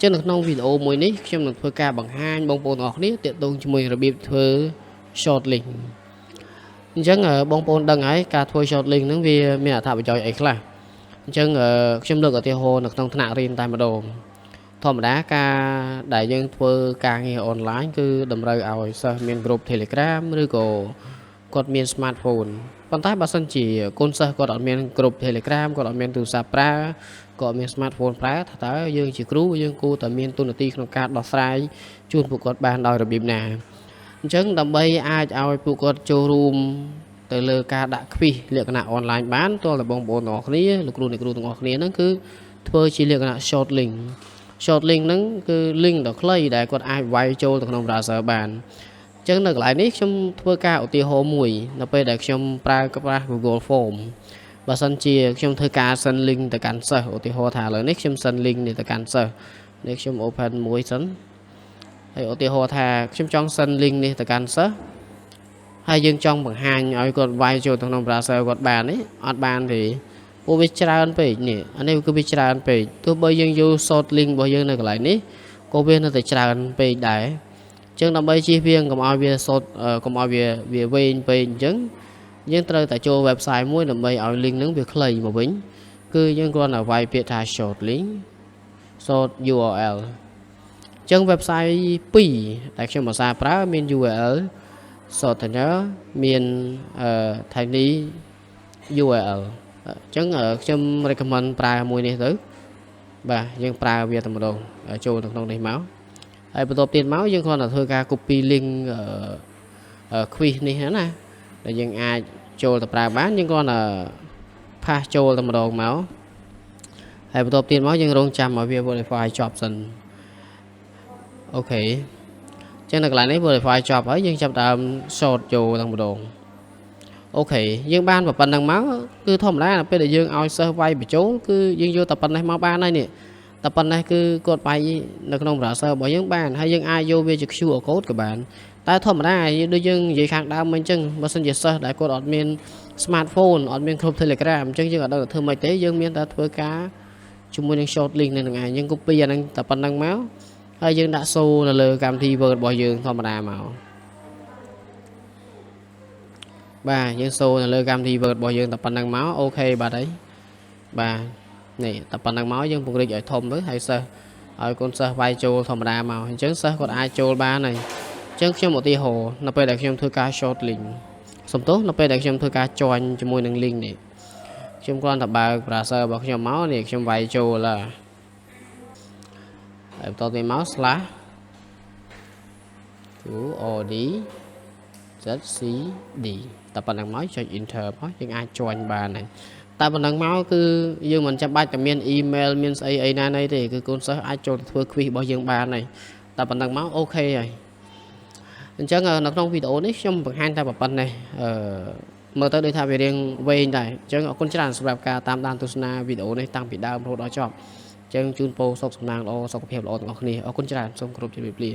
ចឹងនៅក្នុងវីដេអូមួយនេះខ្ញុំនឹងធ្វើការបង្ហាញបងប្អូនទាំងអស់គ្នាទាក់ទងជាមួយរបៀបធ្វើ short link អញ្ចឹងបងប្អូនដឹងហើយការធ្វើ short link ហ្នឹងវាមានអត្ថប្រយោជន៍អីខ្លះអញ្ចឹងខ្ញុំលើកឧទាហរណ៍នៅក្នុងថ្នាក់រៀនតែម្ដងធម្មតាការដែលយើងធ្វើការងារអនឡាញគឺតម្រូវឲ្យសិស្សមាន group Telegram ឬក៏គាត់មាន smartphone ប៉ុន្តែបើសិនជាកូនសិស្សគាត់អត់មាន group Telegram គាត់អត់មានទូរស័ព្ទប្រើគាត់មាន smartphone ប្រើថាតើយើងជាគ្រូយើងគួរតែមានទូនាទីក្នុងការដោះស្រាយជូនពួកគាត់បានដោយរបៀបណាអញ្ចឹងដើម្បីអាចឲ្យពួកគាត់ចូលរួមទៅលើការដាក់ quiz លក្ខណៈអនឡាញបានទាល់តែបងប្អូនទាំងអស់គ្នាលោកគ្រូអ្នកគ្រូទាំងអស់គ្នាហ្នឹងគឺធ្វើជាលក្ខណៈ short link short link ហ្នឹងគឺ link ដ៏ខ្លីដែលគាត់អាចវាយចូលទៅក្នុង browser បានអញ្ចឹងនៅកន្លែងនេះខ្ញុំធ្វើការឧទាហរណ៍មួយនៅពេលដែលខ្ញុំប្រើ Google Form បើសិនជាខ្ញុំធ្វើការ send link ទៅកាន់សិស្សឧទាហរណ៍ថាឥឡូវនេះខ្ញុំ send link នេះទៅកាន់សិស្សនេះខ្ញុំ open មួយសិនហើយឧទាហរណ៍ថាខ្ញុំចង់ send link នេះទៅកាន់សិស្សហើយយើងចង់បង្ហាញឲ្យគាត់វាយចូលទៅក្នុង browser គាត់បាននេះអត់បានទេពួកវាច្រើនពេកនេះអានេះគឺវាច្រើនពេកទោះបីយើងយក short link របស់យើងនៅកន្លែងនេះក៏វានៅតែច្រើនពេកដែរអញ្ចឹងដើម្បីជៀសវាងកុំឲ្យវា short កុំឲ្យវាវែងពេកអញ្ចឹងយើងត្រូវតែចូល website មួយដើម្បីឲ្យ link ហ្នឹងវាខ្លីមកវិញគឺយើងគ្រាន់តែវាយពាក្យថា short link short URL អញ្ចឹង website 2ដែលខ្ញុំឧស្សាហ៍ប្រើមាន URL shortener មាន tiny URL អញ្ចឹងខ្ញុំ recommend ប្រើមួយនេះទៅបាទយើងប្រើវាតែម្ដងចូលទៅក្នុងនេះមកហើយបន្ទាប់ទៀតមកយើងគ្រាន់តែធ្វើការ copy link quiz នេះណាដែលយើងអាចចូលទៅប្រើបានយើងគ្រាន់តែ pass ចូលតែម្ដងមកហើយបន្ទាប់ទៀតមកយើងរងចាំឲ្យវា verify ចប់សិនអូខេចឹងនៅកន្លែងនេះ verify ចប់ហើយយើងចាប់ដើម short ចូលតែម្ដងអូខេយើងបានប៉ុណ្្នឹងមកគឺធម្មតាពេលដែលយើងឲ្យសិស្សវាយបញ្ចូលគឺយើងយកតែប៉ុណ្ណេះមកបានហើយនេះតែប៉ុណ្ណេះគឺគាត់វាយនៅក្នុង browser របស់យើងបានហើយយើងអាចយកវាជា QR code ក៏បានតែធម្មតាដូចយើងនិយាយខាងដើមមិញអញ្ចឹងបើសិនជាសិស្សដែលគាត់អត់មាន smartphone អត់មានគ្រប់ Telegram អញ្ចឹងយើងអត់ដឹងធ្វើម៉េចទេយើងមានតែធ្វើការជាមួយនឹង short link នេះនឹងឯងយើង copy អាហ្នឹងតែប៉ុណ្្នឹងមកហើយយើងដាក់សូនៅលើកម្មវិធី Word របស់យើងធម្មតាមកបាទយើងសូនៅលើកម្មវិធី Word របស់យើងតែប៉ុណ្្នឹងមកអូខេបាទហើយបាទនេះតែប៉ុណ្្នឹងមកយើងពង្រីកឲ្យធំទៅហើយសិស្សឲ្យកូនសិស្សវាយចូលធម្មតាមកអញ្ចឹងសិស្សគាត់អាចចូលបានហើយអញ្ចឹងខ្ញុំឧទាហរណ៍នៅពេលដែលខ្ញុំធ្វើការ short link សំទោសនៅពេលដែលខ្ញុំធ្វើការ join ជាមួយនឹង link នេះខ្ញុំគ្រាន់តែបើក browser របស់ខ្ញុំមកនេះខ្ញុំវាយចូលហើយបន្តទៅមក slash od zcd តែប៉ុណ្្នឹងមកចុច enter មកយើងអាច join បានហើយតែប៉ុណ្្នឹងមកគឺយើងមិនចាំបាច់តែមាន email មានស្អីអីណាណីទេគឺកូនសិស្សអាចចូលទៅធ្វើ quiz របស់យើងបានហើយតែប៉ុណ្្នឹងមកអូខេហើយអញ្ចឹងនៅក្នុងវីដេអូនេះខ្ញុំបង្ហាញតែប៉ុណ្ណេះមើលទៅដូចថាវារៀងវែងដែរអញ្ចឹងអរគុណច្រើនសម្រាប់ការតាមដានទស្សនាវីដេអូនេះតាំងពីដើមរហូតដល់ចប់អញ្ចឹងជូនពរសុខសំណាងល្អសុខភាពល្អទាំងអស់គ្នាអរគុណច្រើនសូមគោរពជម្រាបលា